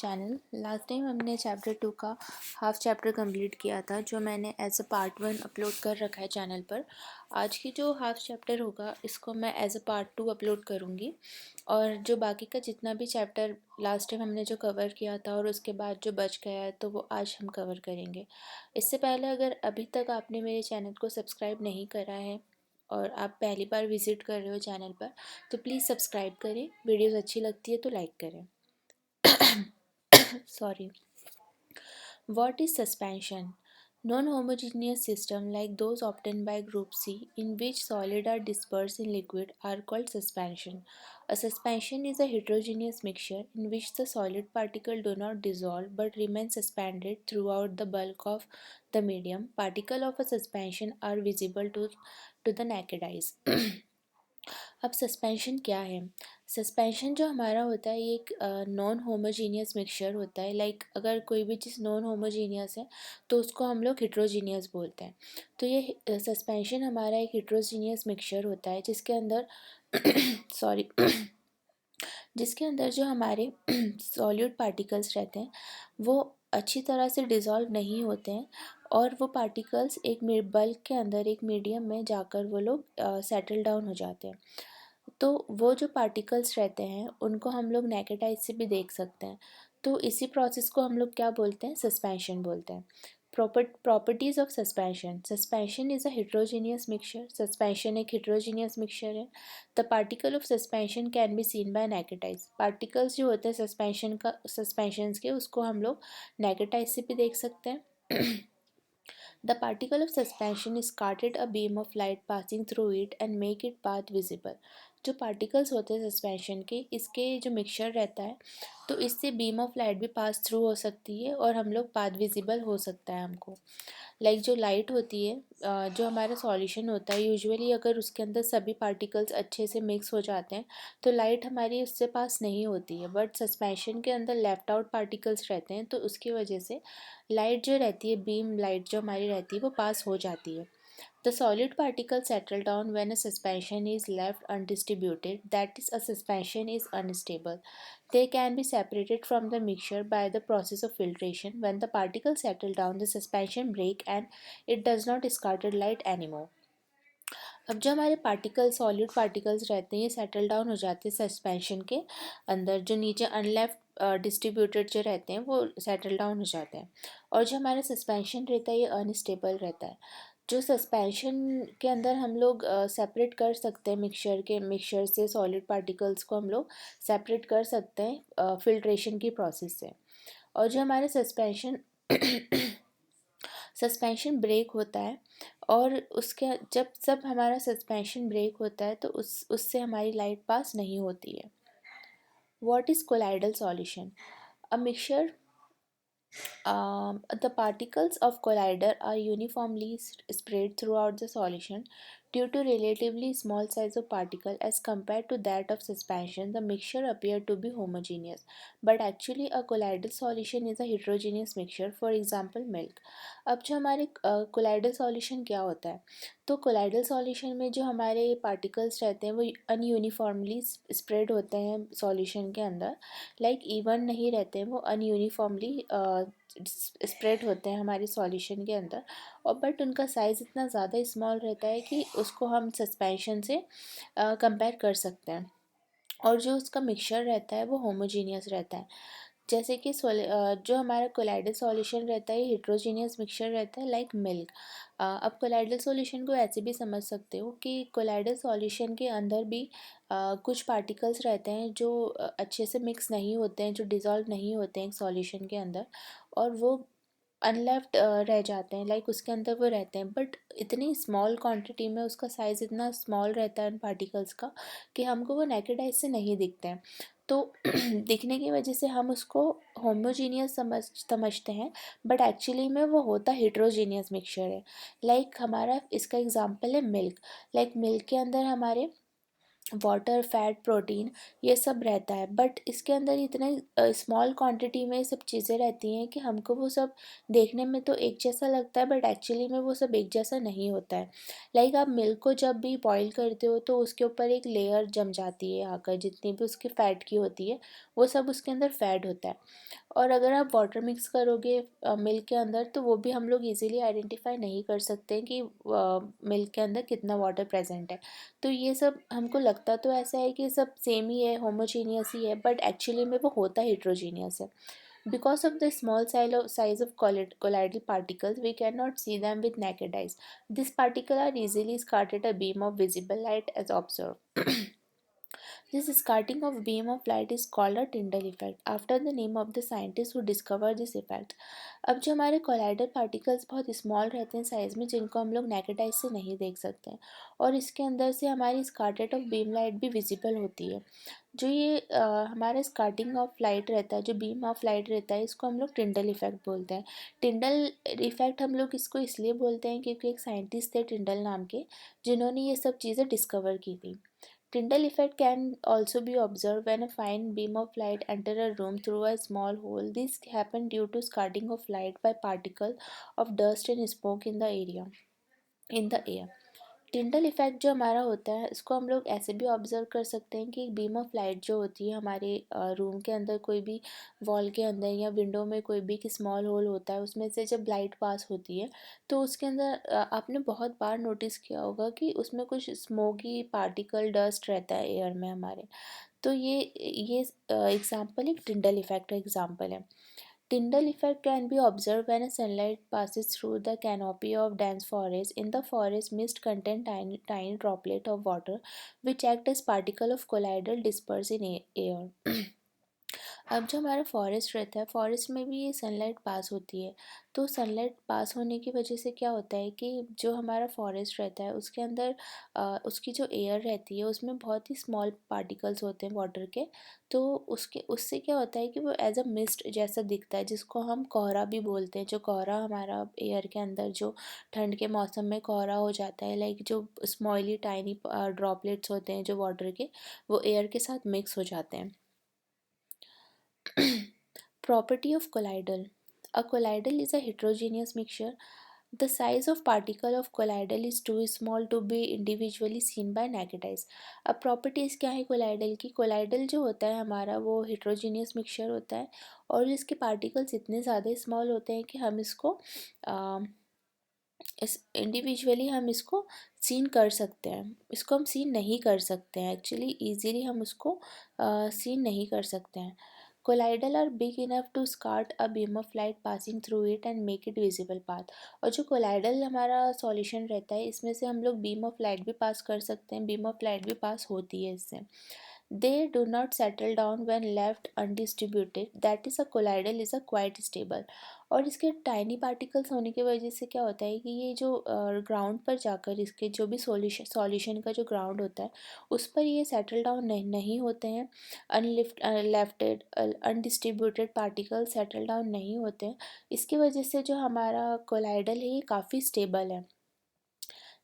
Channel. Last time हमने chapter 2 का half chapter complete किया था, जो मैंने एज अ पार्ट 1 अपलोड कर रखा है चैनल पर। आज की जो हाफ चैप्टर होगा इसको मैं एज अ पार्ट 2 अपलोड करूँगी, और जो बाकी का जितना भी चैप्टर लास्ट टाइम हमने जो कवर किया था और उसके बाद जो बच गया है तो वो आज हम कवर करेंगे। इससे पहले अगर अभी तक आपने मेरे चैनल को सब्सक्राइब नहीं करा है और आप पहली बार विज़िट कर रहे हो चैनल पर, तो प्लीज़ सब्सक्राइब करें। वीडियोज़ अच्छी लगती है तो लाइक करें। Sorry. What is suspension? Non-homogeneous systems like those obtained by group C, in which solids are dispersed in liquid, are called suspension. A suspension is a heterogeneous mixture in which the solid particles do not dissolve but remain suspended throughout the bulk of the medium. Particles of a suspension are visible to the naked eyes. अब suspension क्या है? Suspension जो हमारा होता है ये एक non homogeneous mixture होता है। लाइक अगर कोई भी चीज़ नॉन होमोजीनियस है तो उसको हम लोग हिट्रोजीनियस बोलते हैं। तो ये सस्पेंशन हमारा एक हिट्रोजीनियस मिक्सचर होता है जिसके अंदर सॉरी जिसके अंदर जो हमारे सॉल्यूट पार्टिकल्स रहते हैं वो अच्छी तरह से डिज़ोल्व नहीं होते हैं, और वो पार्टिकल्स एक बल्क के अंदर एक मीडियम में जाकर वो लोग सेटल डाउन हो जाते हैं। तो वो जो पार्टिकल्स रहते हैं उनको हम लोग नेकेड आइज से भी देख सकते हैं। तो इसी प्रोसेस को हम लोग क्या बोलते हैं? सस्पेंशन बोलते हैं। Properties of suspension. Suspension is a heterogeneous mixture. Suspension एक हेट्रोजीनियस मिक्सचर है। The particle of suspension can be seen bye naked eyes. Particles जो होते हैं सस्पेंशंस के, उसको हम लोग नेकेड आइज से भी देख सकते हैं। The particle of suspension is carted a beam of light passing through it and make it path visible. जो पार्टिकल्स होते हैं सस्पेंशन के, इसके जो मिक्सचर रहता है तो इससे बीम ऑफ लाइट भी पास थ्रू हो सकती है और हम लोग पाथ विजिबल हो सकता है हमको। लाइक जो लाइट होती है, जो हमारा सॉल्यूशन होता है, यूजुअली अगर उसके अंदर सभी पार्टिकल्स अच्छे से मिक्स हो जाते हैं तो लाइट हमारी उससे पास नहीं होती है। बट सस्पेंशन के अंदर लेफ्ट आउट पार्टिकल्स रहते हैं तो उसकी वजह से लाइट जो रहती है, बीम लाइट जो हमारी रहती है, वो पास हो जाती है। The solid particles settle down when a suspension is left undistributed, that is, a suspension is unstable. They can be separated from the mixture by the process of filtration. When the particles settle down, the suspension break and it does not discard light anymore. अब जो हमारे particle solid particles रहते हैं ये settle down हो जाते हैं suspension के अंदर। जो नीचे अनलेफ्ट डिस्ट्रीब्यूटेड जो रहते हैं वो सेटल डाउन हो जाते हैं, और जो हमारा सस्पेंशन रहता है ये अनस्टेबल रहता है। जो सस्पेंशन के अंदर हम लोग सेपरेट कर सकते हैं मिक्सचर से सॉलिड पार्टिकल्स को हम लोग सेपरेट कर सकते हैं फिल्ट्रेशन की प्रोसेस से। और जो हमारे सस्पेंशन ब्रेक होता है, और उसके जब हमारा सस्पेंशन ब्रेक होता है तो उससे हमारी लाइट पास नहीं होती है। What is colloidal solution? A mixture the particles of collider are uniformly spread throughout the solution. Due to relatively small size of particle as compared to that of suspension, the mixture appear to be homogeneous. But actually, a colloidal solution is a heterogeneous mixture. For example, milk. अब जो हमारे colloidal solution क्या होता है? तो colloidal solution में जो हमारे particles रहते हैं वो अनयूनिफॉर्मली स्प्रेड होते हैं solution के अंदर। लाइक इवन नहीं रहते हैं, वो अनयूनिफॉर्मली स्प्रेड होते हैं हमारे सॉल्यूशन के अंदर। और बट उनका साइज़ इतना ज़्यादा स्मॉल रहता है कि उसको हम सस्पेंशन से कंपेयर कर सकते हैं, और जो उसका मिक्सचर रहता है वो होमोजीनियस रहता है। जैसे कि जो हमारा कोलाइडल सॉल्यूशन रहता है हेट्रोजीनियस मिक्सचर रहता है लाइक मिल्क। अब कोलाइडल सॉल्यूशन को ऐसे भी समझ सकते हो कि कोलाइडल सॉल्यूशन के अंदर भी कुछ पार्टिकल्स रहते हैं जो अच्छे से मिक्स नहीं होते हैं, जो डिज़ोल्व नहीं होते हैं सॉल्यूशन के अंदर, और वो अनलेफ्ट रह जाते हैं। लाइक उसके अंदर वो रहते हैं बट इतनी स्मॉल क्वांटिटी में, उसका साइज़ इतना स्मॉल रहता है उन पार्टिकल्स का कि हमको वो नेकेड आइज से नहीं दिखते हैं। तो दिखने की वजह से हम उसको होमोजीनियस समझते हैं, बट एक्चुअली में वो होता हेट्रोजीनियस मिक्सचर है। लाइक हमारा इसका एग्जांपल है मिल्क। लाइक मिल्क के अंदर हमारे वाटर, फैट, प्रोटीन, ये सब रहता है। बट इसके अंदर इतने स्मॉल क्वांटिटी में ये सब चीज़ें रहती हैं कि हमको वो सब देखने में तो एक जैसा लगता है, बट एक्चुअली में वो सब एक जैसा नहीं होता है। लाइक आप मिल्क को जब भी बॉईल करते हो तो उसके ऊपर एक लेयर जम जाती है आकर, जितनी भी उसके फ़ैट की होती है वो सब उसके अंदर फ़ैट होता है। और अगर आप वाटर मिक्स करोगे मिल्क के अंदर, तो वो भी हम लोग इजीली आइडेंटिफाई नहीं कर सकते हैं कि मिल्क के अंदर कितना वाटर प्रेजेंट है। तो ये सब हमको लगता तो ऐसा है कि सब सेम ही है, होमोजीनियस ही है, बट एक्चुअली में वो होता heterogeneous है। Because of the small size of colloidal particles, we cannot see them with naked eyes. These particles are easily scattered a beam of visible light as observed. This scattering of beam of light is called a Tyndall effect, after the name of the scientist who discovered this effect. अब जो हमारे colloidal particles बहुत small रहते हैं size में, जिनको हम लोग नेकेड आइज से नहीं देख सकते हैं, और इसके अंदर से हमारी स्कार्टेड ऑफ बीम लाइट भी विजिबल होती है। जो ये हमारा स्कार्टिंग ऑफ लाइट रहता है, जो बीम ऑफ लाइट रहता है, इसको हम लोग टिंडल इफेक्ट बोलते हैं। टिंडल इफेक्ट हम लोग इसको इसलिए बोलते हैं क्योंकि एक साइंटिस्ट थे टिंडल नाम के, जिन्होंने ये सब चीज़ें डिस्कवर की थी। Tyndall effect can also be observed when a fine beam of light enters a room through a small hole. This happens due to scattering of light by particles of dust and smoke in the air. टिंडल effect जो हमारा होता है, इसको हम लोग ऐसे भी observe कर सकते हैं कि एक बीम ऑफ लाइट जो होती है हमारे रूम के अंदर, कोई भी वॉल के अंदर या विंडो में कोई भी स्मॉल होल होता है, उसमें से जब लाइट पास होती है तो उसके अंदर आपने बहुत बार नोटिस किया होगा कि उसमें कुछ स्मोकी पार्टिकल डस्ट रहता है एयर में हमारे। तो ये एग्जाम्पल एक टिंडल इफ़ेक्ट का एग्जाम्पल है। Tyndall effect can be observed when a sunlight passes through the canopy of dense forest. In the forest, mist contain tiny droplets of water which act as particles of colloidal dispersed in air. अब जो हमारा forest रहता है, forest में भी ये sunlight पास होती है। तो सनलाइट पास होने की वजह से क्या होता है कि जो हमारा फॉरेस्ट रहता है उसके अंदर उसकी जो एयर रहती है उसमें बहुत ही स्मॉल पार्टिकल्स होते हैं वाटर के। तो उसके उससे क्या होता है कि वो एज अ मिस्ट जैसा दिखता है, जिसको हम कोहरा भी बोलते हैं। जो कोहरा हमारा एयर के अंदर जो ठंड के मौसम में कोहरा हो जाता है, लाइक जो स्मॉली टाइनी ड्रॉपलेट्स होते हैं जो वाटर के, वो एयर के साथ मिक्स हो जाते हैं। Property of colloidal. A colloidal is a heterogeneous mixture. The size of particle of colloidal is too small to be individually seen by naked eyes. अब properties क्या है colloidal की? colloidal जो होता है हमारा वो heterogeneous mixture होता है, और इसके particles इतने ज़्यादा small होते हैं कि हम इसको इस इंडिविजुअली हम इसको सीन कर सकते हैं। इसको हम सीन नहीं कर सकते हैं, एक्चुअली ईजीली हम उसको सीन नहीं कर सकते हैं। Colloidal are big enough to scatter a beam of light passing through it and make it visible path. और जो कोलाइडल हमारा सॉल्यूशन रहता है, इसमें से हम लोग बीम ऑफ लाइट भी पास कर सकते हैं, बीम ऑफ लाइट भी पास होती है इससे। They do not settle down when left undistributed. That is, a colloidal is a quite stable. और इसके टाइनी पार्टिकल्स होने की वजह से क्या होता है कि ये जो ग्राउंड पर जाकर इसके जो भी सॉल्यूशन का जो ग्राउंड होता है उस पर ये सेटल डाउन नहीं होते हैं। लेफ्टेड अनडिस्ट्रीब्यूटेड पार्टिकल सेटल डाउन नहीं होते हैं। इसकी वजह से जो हमारा कोलाइडल है ये काफ़ी स्टेबल है।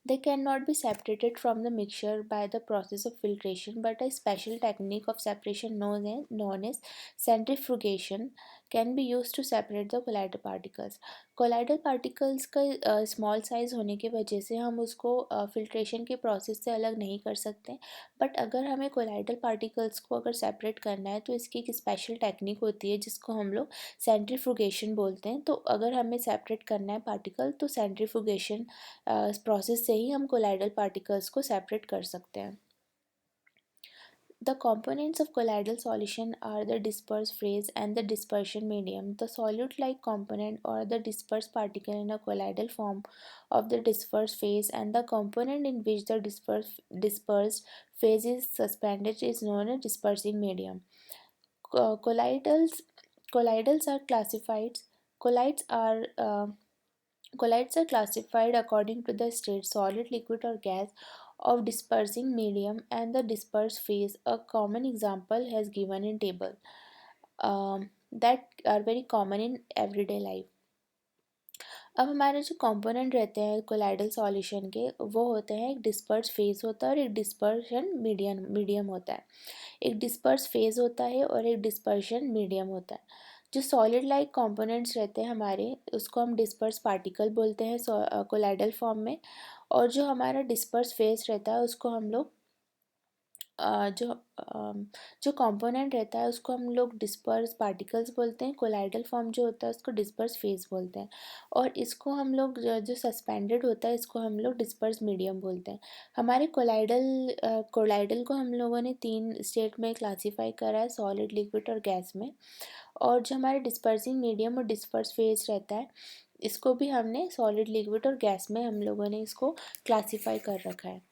They cannot be separated from the mixture by the process of filtration, but a special technique of separation known as centrifugation can be used to separate the colloidal particles. Colloidal particles का small size होने की वजह से हम उसको filtration के process से अलग नहीं कर सकते, बट अगर हमें कोलाइडल पार्टिकल्स को अगर सेपरेट करना है तो इसकी एक स्पेशल टेक्निक होती है जिसको हम लोग सेंट्रीफ्यूगेशन बोलते हैं। तो अगर हमें सेपरेट करना है पार्टिकल, तो सेंट्रीफ्यूगेशन प्रोसेस से ही हम कोलाइडल पार्टिकल्स को सेपरेट कर सकते हैं। The components of colloidal solution are the disperse phase and the dispersion medium. The solute-like component or the dispersed particle in a colloidal form of the dispersed phase, and the component in which the dispersed phase is suspended is known as dispersing medium. Colloidals colloidals are classified. Colloids are Colloids are classified according to the state, solid, liquid, or gas, of dispersing medium and the dispersed phase. A common example has given in table that are very common in everyday life. अब हमारे जो component रहते हैं colloidal solution के, वो होते हैं, एक डिस्पर्स फेज होता है और एक डिस्पर्शन मीडियम होता है। एक डिस्पर्स फेज होता है और एक डिस्पर्शन मीडियम होता है। जो सॉलिड लाइक कंपोनेंट्स रहते हैं हमारे, उसको हम डिस्पर्स पार्टिकल बोलते हैं कोलाइडल फॉर्म में। और जो हमारा डिस्पर्स फेज रहता है उसको हम लोग जो जो कंपोनेंट रहता है उसको हम लोग डिस्पर्स पार्टिकल्स बोलते हैं। कोलाइडल फॉर्म जो होता है उसको डिस्पर्स फेज बोलते हैं। और इसको हम लोग जो सस्पेंडेड होता है इसको हम लोग डिस्पर्स मीडियम बोलते हैं। हमारे कोलाइडल को हम लोगों ने 3 स्टेट में क्लासीफाई करा है, सॉलिड, लिक्विड और गैस में। और जो हमारे डिस्पर्सिंग मीडियम और डिस्पर्स फेज रहता है, इसको भी हमने सॉलिड, लिक्विड और गैस में हम लोगों ने इसको क्लासीफाई कर रखा है।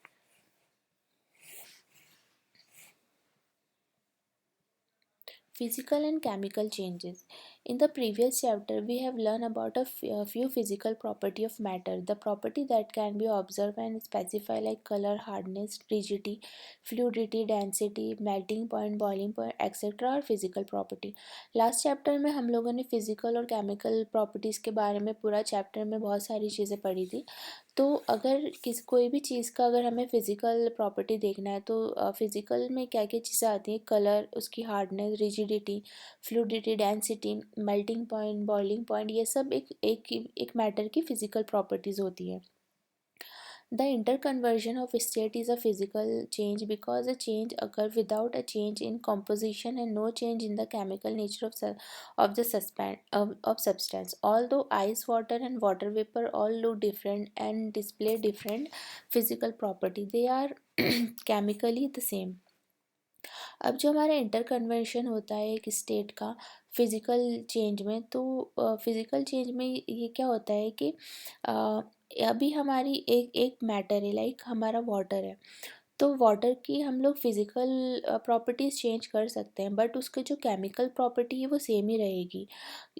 Physical and chemical changes. In the previous chapter, we have learned about a few physical property of matter. The property that can be observed and specified like color, hardness, rigidity, fluidity, density, melting point, boiling point, etc. are physical property. Last chapter में हम लोगों ने physical और chemical properties के बारे में पूरा chapter में बहुत सारी चीज़ें पढ़ी थी। तो अगर कोई भी चीज़ का अगर हमें फ़िज़िकल प्रॉपर्टी देखना है तो फ़िज़िकल में क्या क्या चीज़ें आती हैं, कलर, उसकी hardness, rigidity, fluidity, density, melting point, boiling point, ये सब एक मैटर की फ़िज़िकल प्रॉपर्टीज़ होती है। The interconversion of state is a physical change because a change occurs without a change in composition and no change in the chemical nature of the of substance. Although ice, water, and water vapor all look different and display different physical property, they are chemically the same. अब जो हमारा inter conversion होता है एक state का physical change में, तो physical change में ये क्या होता है कि अ, अभी हमारी एक एक मैटर है, लाइक हमारा वाटर है। तो वाटर की हम लोग फिज़िकल प्रॉपर्टीज़ चेंज कर सकते हैं, बट उसके जो केमिकल प्रॉपर्टी है वो सेम ही रहेगी।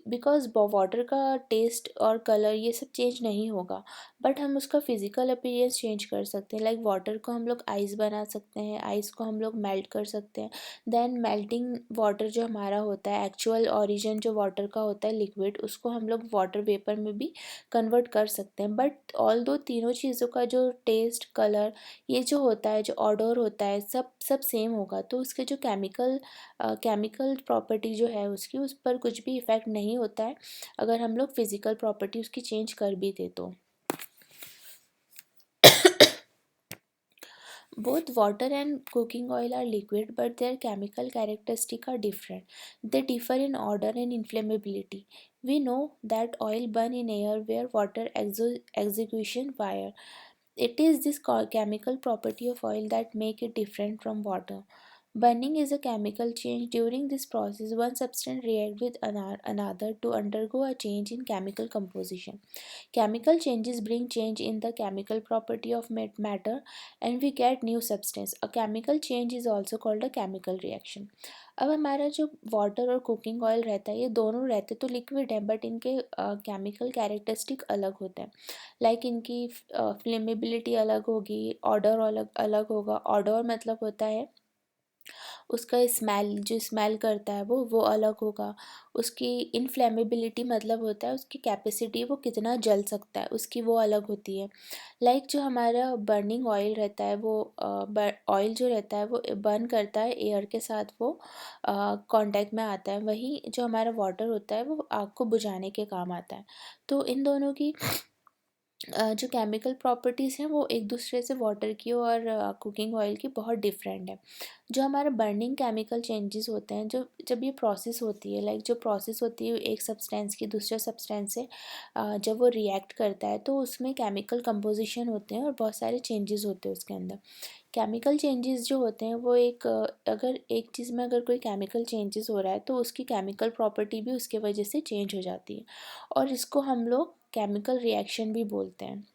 बिकॉज वाटर का टेस्ट और कलर ये सब चेंज नहीं होगा, बट हम उसका फिज़िकल अपीयरेंस चेंज कर सकते हैं। लाइक वाटर को हम लोग आइस बना सकते हैं, आइस को हम लोग मेल्ट कर सकते हैं। देन मेल्टिंग वाटर जो हमारा होता है, एक्चुअल ओरिजिन जो वाटर का होता है लिक्विड, उसको हम लोग वाटर वेपर में भी कन्वर्ट कर सकते हैं। बट ऑल दो तीनों चीज़ों का जो टेस्ट, कलर, ये जो होता है, जो ऑडोर होता है, सब सब सेम होगा। तो उसके जो केमिकल प्रॉपर्टी जो है उसकी, उस पर कुछ भी इफ़ेक्ट नहीं होता है अगर हम लोग फिज़िकल प्रॉपर्टी उसकी चेंज कर भी दे तो। Both water and cooking oil are liquid, but their chemical characteristics are different. They differ in odor and inflammability. We know that oil burn in air where water execution fire. It is this chemical property of oil that make it different from water. Burning is a chemical change. During this process, one substance reacts with another to undergo a change in chemical composition. Chemical changes bring change in the chemical property of matter and we get new substance. A chemical change is also called a chemical reaction. अब हमारा जो water और cooking oil रहता है, ये दोनों रहते तो लिक्विड है, बट इनके केमिकल कैरेक्टरिस्टिक अलग होते हैं। लाइक इनकी फ्लेमेबिलिटी अलग होगी, ऑर्डर अलग अलग होगा। ऑर्डर मतलब होता है उसका स्मेल, जो स्मेल करता है वो अलग होगा। उसकी इनफ्लेमेबिलिटी मतलब होता है उसकी कैपेसिटी, वो कितना जल सकता है, उसकी वो अलग होती है। लाइक जो हमारा बर्निंग ऑयल रहता है, वो ऑयल जो रहता है वो बर्न करता है एयर के साथ, वो कांटेक्ट में आता है। वहीं जो हमारा वाटर होता है वो आग को बुझाने के काम आता है। तो इन दोनों की जो केमिकल प्रॉपर्टीज़ हैं वो एक दूसरे से, वाटर की और कुकिंग ऑयल की, बहुत डिफरेंट है। जो हमारा बर्निंग केमिकल चेंजेस होते हैं, जो जब ये प्रोसेस होती है, लाइक जो प्रोसेस होती है एक सब्सटेंस की दूसरे सब्सटेंस से जब वो रिएक्ट करता है, तो उसमें केमिकल कंपोजिशन होते हैं और बहुत सारे चेंजेस होते हैं उसके अंदर। केमिकल चेंजेस जो होते हैं वो अगर एक चीज़ में अगर कोई केमिकल चेंजेस हो रहा है तो उसकी केमिकल प्रॉपर्टी भी उसके वजह से चेंज हो जाती है, और इसको हम लोग केमिकल रिएक्शन भी बोलते हैं।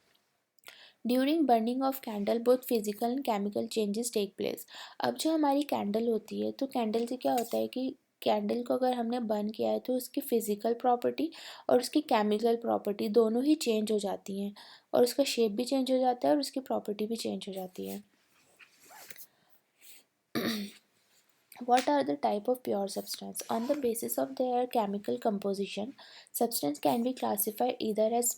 During burning of candle both physical and chemical changes take place. अब जो हमारी कैंडल होती है, तो कैंडल से क्या होता है कि कैंडल को अगर हमने बर्न किया है तो उसकी फ़िज़िकल प्रॉपर्टी और उसकी केमिकल प्रॉपर्टी दोनों ही चेंज हो जाती हैं, और उसका शेप भी चेंज हो जाता है और उसकी प्रॉपर्टी भी चेंज हो जाती है। What are the type of pure substance? On the basis of their chemical composition, substance can be classified either as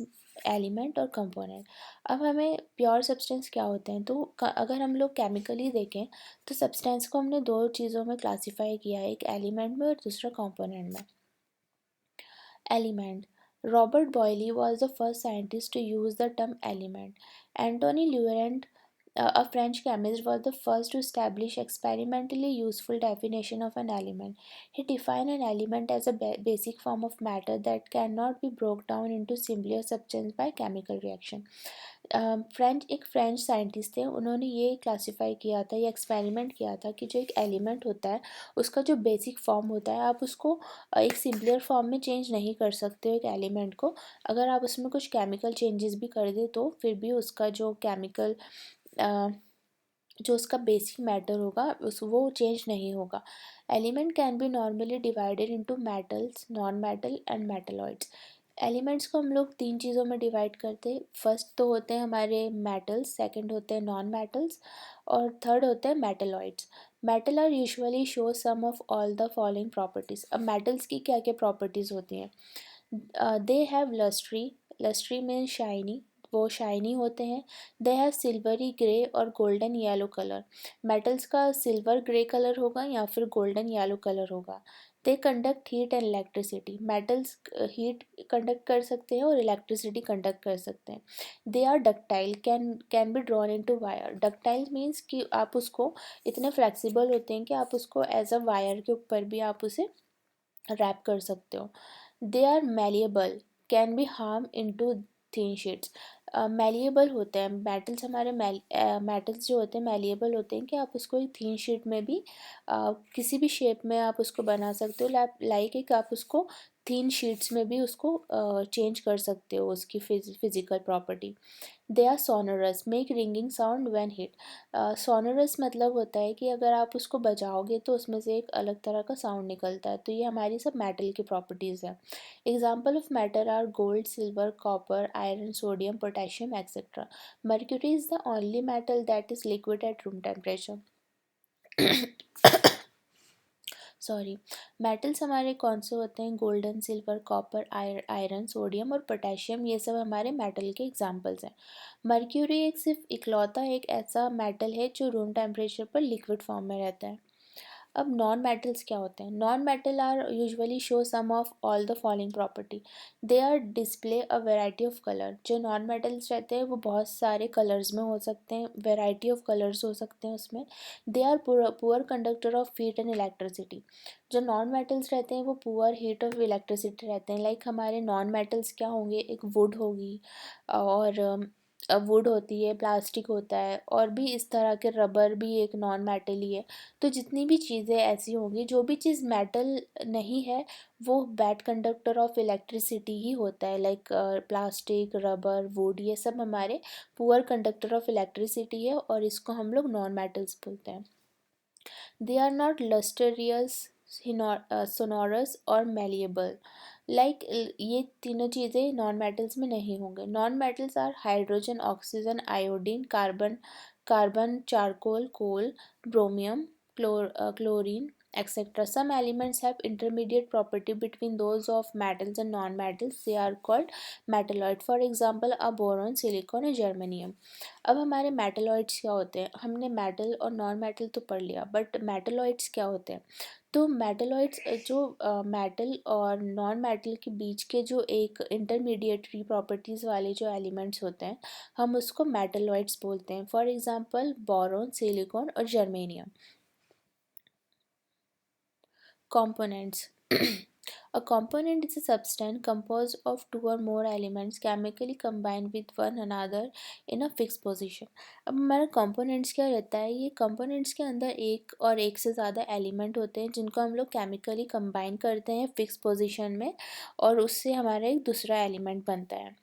element और कंपोनेंट. अब हमें प्योर सब्सटेंस क्या होते हैं, तो अगर हम लोग केमिकली देखें तो सब्सटेंस को हमने दो चीज़ों में क्लासीफाई किया है, एक एलिमेंट में और दूसरा कंपोनेंट में. Element. Robert Boyle was the first scientist to use the term element. Antony Laurent, a French chemist, was the first to establish experimentally useful definition of an element. He defined an element as a basic form of matter that cannot be broken down into simpler substance by chemical reaction. एक French scientist थे, उन्होंने ये classify किया था, ये experiment किया था कि जो एक एलिमेंट होता है उसका जो बेसिक फॉर्म होता है आप उसको एक सिंपलर फॉर्म में चेंज नहीं कर सकते हो एक एलिमेंट को. अगर आप उसमें कुछ केमिकल चेंजेस भी कर दे तो फिर भी उसका जो केमिकल जो उसका बेसिक मैटर होगा उस वो चेंज नहीं होगा. Element can be normally divided into metals, non metal and metalloids. Elements को हम लोग तीन चीज़ों में डिवाइड करते हैं. फर्स्ट तो होते हैं हमारे मेटल्स, सेकंड होते हैं नॉन मेटल्स और थर्ड होते हैं metalloids. Metal are usually show some of all the following properties. अब मेटल्स की क्या क्या प्रॉपर्टीज़ होती हैं? They have lustre. Lustre means shiny, वो शाइनी होते हैं. दे हैव सिल्वरी ग्रे और गोल्डन येलो कलर. मेटल्स का सिल्वर ग्रे कलर होगा या फिर गोल्डन येलो कलर होगा. They conduct heat and electricity. Metals heat conduct कर सकते हैं और इलेक्ट्रिसिटी कंडक्ट कर सकते हैं. They are ductile, can be drawn into wire. Ductile means कि आप उसको इतने फ्लेक्सिबल होते हैं कि आप उसको एज अ वायर के ऊपर भी आप उसे रैप कर सकते हो. They are malleable, can be harm into thin sheets. Malleable होते हैं मेटल्स, हमारे मेटल्स जो होते हैं मैलिएबल होते हैं कि आप उसको एक थिन शीट में भी किसी भी शेप में आप उसको बना सकते हो. लाइक एक आप उसको थिन शीट्स में भी उसको चेंज कर सकते हो उसकी physical property. They are sonorous, make ringing sound when hit. Sonorous मतलब होता है कि अगर आप उसको बजाओगे तो उसमें से एक अलग तरह का साउंड निकलता है. तो ये हमारी सब मेटल की प्रॉपर्टीज़ है. Example of metal are gold, silver, copper, iron, sodium, potassium etcetera. Mercury is the only metal that is liquid at room temperature. Sorry. Metals हमारे कौन से होते हैं? Golden, silver, copper, iron, sodium और potassium, ये सब हमारे मेटल के एग्जांपल्स हैं. मर्क्यूरी एक सिर्फ इकलौता एक ऐसा मेटल है जो रूम टेम्परेचर पर लिक्विड फॉर्म में रहता है. अब नॉन मेटल्स क्या होते हैं? Non metal are usually show some of all the following property. They are display a variety of colour. जो नॉन मेटल्स रहते हैं वो बहुत सारे कलर्स में हो सकते हैं, वेराइटी ऑफ कलर्स हो सकते हैं उसमें. They are poor conductor of heat and electricity. जो नॉन मेटल्स रहते हैं वो पुअर हीट ऑफ इलेक्ट्रिसिटी रहते हैं. लाइक हमारे नॉन मेटल्स क्या होंगे? एक वुड होगी और वुड होती है, प्लास्टिक होता है और भी इस तरह के, रबर भी एक नॉन मेटल ही है. तो जितनी भी चीज़ें ऐसी होंगी, जो भी चीज़ मेटल नहीं है वो बैड कंडक्टर ऑफ इलेक्ट्रिसिटी ही होता है. लाइक प्लास्टिक, रबर, वुड, ये सब हमारे पुअर कंडक्टर ऑफ इलेक्ट्रिसिटी है और इसको हम लोग नॉन मेटल्स बोलते हैं. They are not lustrous, sonorous और मेलिएबल. लाइक ये तीनों चीज़ें नॉन मेटल्स में नहीं होंगे. Non metals are hydrogen, oxygen, iodine, carbon, charcoal, coal, bromium, chlorine, etc. Some elements have intermediate property between those of metals and non-metals. They are called metalloid. For example, a boron, silicon और germanium. अब हमारे metalloids क्या होते हैं? हमने metal और non metal तो पढ़ लिया, बट मेटलॉइड्स क्या होते हैं? तो मेटलॉइड्स जो मेटल और नॉन मेटल के बीच के जो एक इंटरमीडिएटरी प्रॉपर्टीज़ वाले जो एलिमेंट्स होते हैं हम उसको मेटलॉइड्स बोलते हैं. फॉर एग्जांपल बोरॉन, सिलिकॉन और germanium. Components. A component is a substance composed of two or more elements chemically combined with one another in a fixed position. अब हमारा components क्या रहता है? ये components के अंदर एक और एक से ज़्यादा element होते हैं जिनको हम लोग chemically combine करते हैं fixed position में और उससे हमारा एक दूसरा element बनता है.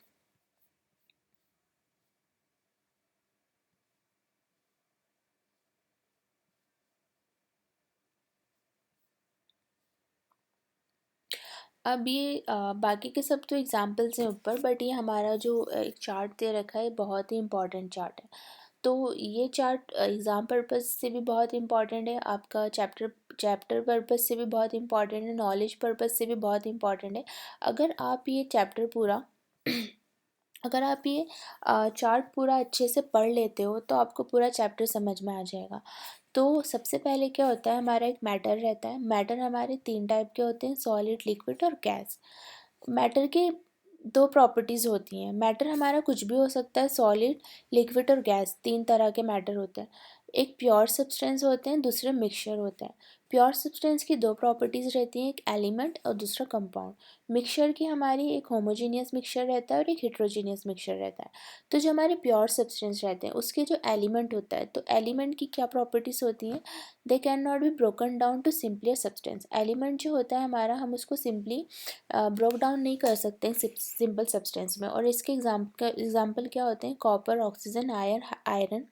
अब ये बाकी के सब तो एग्जाम्पल्स हैं ऊपर, बट ये हमारा जो एक चार्ट दे रखा है बहुत ही इम्पॉर्टेंट चार्ट है. तो ये चार्ट एग्ज़ाम पर्पज़ से भी बहुत इम्पॉर्टेंट है. आपका चैप्टर चैप्टर पर्पस से भी बहुत इंपॉर्टेंट है, नॉलेज पर्पस से भी बहुत इंपॉर्टेंट है। अगर आप ये चैप्टर पूरा अगर आप ये चार्ट पूरा अच्छे से पढ़ लेते हो तो आपको पूरा चैप्टर समझ में आ जाएगा। तो सबसे पहले क्या होता है, हमारा एक मैटर रहता है। मैटर हमारे 3 टाइप के होते हैं, सॉलिड, लिक्विड और गैस। मैटर के 2 प्रॉपर्टीज़ होती हैं। मैटर हमारा कुछ भी हो सकता है, सॉलिड, लिक्विड और गैस 3 तरह के मैटर होते हैं। एक प्योर सब्सटेंस होते हैं, दूसरे मिक्सचर होते हैं। प्योर सब्सटेंस की 2 प्रॉपर्टीज़ रहती हैं, एक एलिमेंट और दूसरा कंपाउंड। मिक्सचर की हमारी एक होमोजीनियस मिक्सचर रहता है और एक हेट्रोजीनियस मिक्सचर रहता है। तो जो हमारे प्योर सब्सटेंस रहते हैं उसके जो एलिमेंट होता है, तो एलिमेंट की क्या प्रॉपर्टीज़ होती हैं, they can not be broken down to simpler substance. Element जो होता है हमारा, हम उसको सिंपली ब्रोक डाउन नहीं कर सकते हैं सिंपल सब्सटेंस में। और इसके एग्जाम्पल क्या होते हैं, copper, oxygen, iron,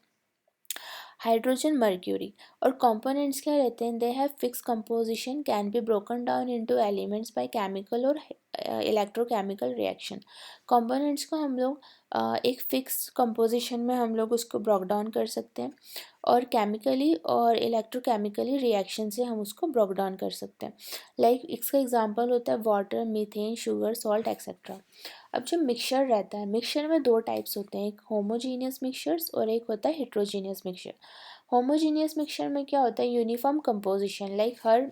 hydrogen, mercury. और कंपोनेंट्स क्या रहते हैं, they have fix composition, can be broken down into elements by chemical और इलेक्ट्रोकेमिकल रिएक्शन। कंपोनेंट्स को हम लोग एक फिक्स कंपोजिशन में हम लोग उसको ब्रोक डाउन कर सकते हैं और केमिकली और इलेक्ट्रोकेमिकली रिएक्शन से हम उसको ब्रोक डाउन कर सकते हैं। लाइक इसका एग्जांपल होता है water, methane, sugar, salt etcetera. अब जो मिक्सचर रहता है, मिक्सचर में 2 टाइप्स होते हैं, एक होमोजीनियस मिक्सचर्स और एक होता है हेट्रोजीनियस मिक्सचर। होमोजीनियस मिक्सचर में क्या होता है, यूनिफॉर्म कंपोजिशन, लाइक हर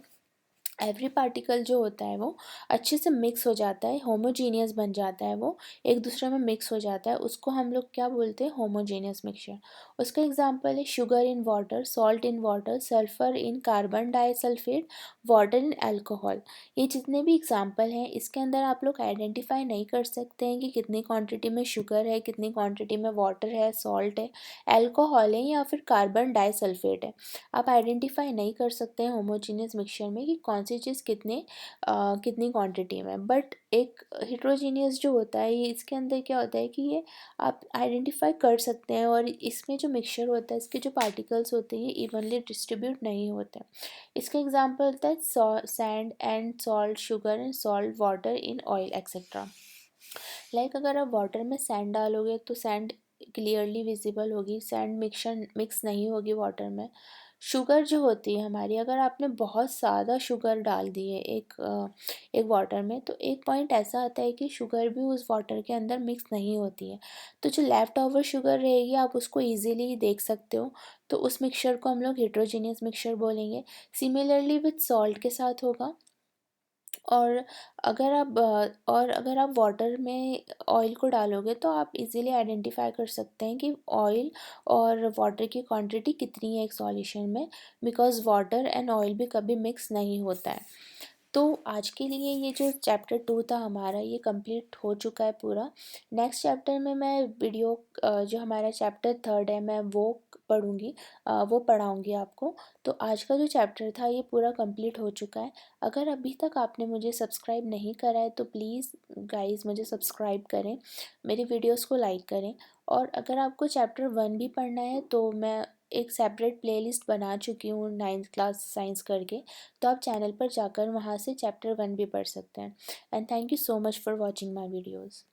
एवरी पार्टिकल जो होता है वो अच्छे से मिक्स हो जाता है, होमोजीनियस बन जाता है, वो एक दूसरे में मिक्स हो जाता है, उसको हम लोग क्या बोलते हैं, होमोजीनियस मिक्सचर। उसका एग्जांपल है sugar in water, salt in water, sulphur in carbon disulphate, water in alcohol. ये जितने भी एग्जांपल हैं, इसके अंदर आप लोग आइडेंटिफाई नहीं कर सकते हैं कि कितनी क्वांटिटी में शुगर है, कितनी क्वांटिटी में वाटर है, सॉल्ट है, अल्कोहल है या फिर कार्बन डाइसल्फेट है। आप आइडेंटिफाई नहीं कर सकते हैं होमोजीनियस मिक्सचर में कि कौन सी चीज़ कितनी क्वांटिटी में। बट एक हेट्रोजीनियस जो होता है, ये इसके अंदर क्या होता है कि ये आप आइडेंटिफाई कर सकते हैं और इसमें जो मिक्सचर होता है, इसके जो पार्टिकल्स होते हैं ये इवनली डिस्ट्रीब्यूट नहीं होते हैं। इसका एग्जांपल होता है sand and salt, sugar and salt, water in oil etcetera. Like अगर आप वाटर में सैंड डालोगे तो सैंड क्लियरली विजिबल होगी, सैंड मिक्सचर मिक्स नहीं होगी वाटर में। शुगर जो होती है हमारी, अगर आपने बहुत ज़्यादा शुगर डाल दी है एक वाटर में, तो एक पॉइंट ऐसा आता है कि शुगर भी उस वाटर के अंदर मिक्स नहीं होती है। तो जो लेफ़्ट ओवर शुगर रहेगी आप उसको ईजिली देख सकते हो, तो उस मिक्सचर को हम लोग हेट्रोजीनियस मिक्सचर बोलेंगे। सिमिलरली विथ सॉल्ट के साथ होगा। और अगर आप वाटर में ऑयल को डालोगे तो आप इजीली आइडेंटिफाई कर सकते हैं कि ऑयल और वाटर की क्वांटिटी कितनी है एक सॉल्यूशन में, बिकॉज़ वाटर एंड ऑयल भी कभी मिक्स नहीं होता है। तो आज के लिए ये जो चैप्टर 2 था हमारा, ये कंप्लीट हो चुका है पूरा। नेक्स्ट चैप्टर में मैं जो हमारा चैप्टर 3 है मैं वो पढ़ूँगी, वो पढ़ाऊँगी आपको। तो आज का जो चैप्टर था ये पूरा कंप्लीट हो चुका है। अगर अभी तक आपने मुझे सब्सक्राइब नहीं करा है तो प्लीज़ गाइस मुझे सब्सक्राइब करें, मेरी वीडियोस को लाइक करें। और अगर आपको चैप्टर 1 भी पढ़ना है तो मैं एक सेपरेट प्लेलिस्ट बना चुकी हूँ 9th क्लास साइंस करके, तो आप चैनल पर जाकर वहाँ से चैप्टर 1 भी पढ़ सकते हैं। And thank you so much for watching my videos.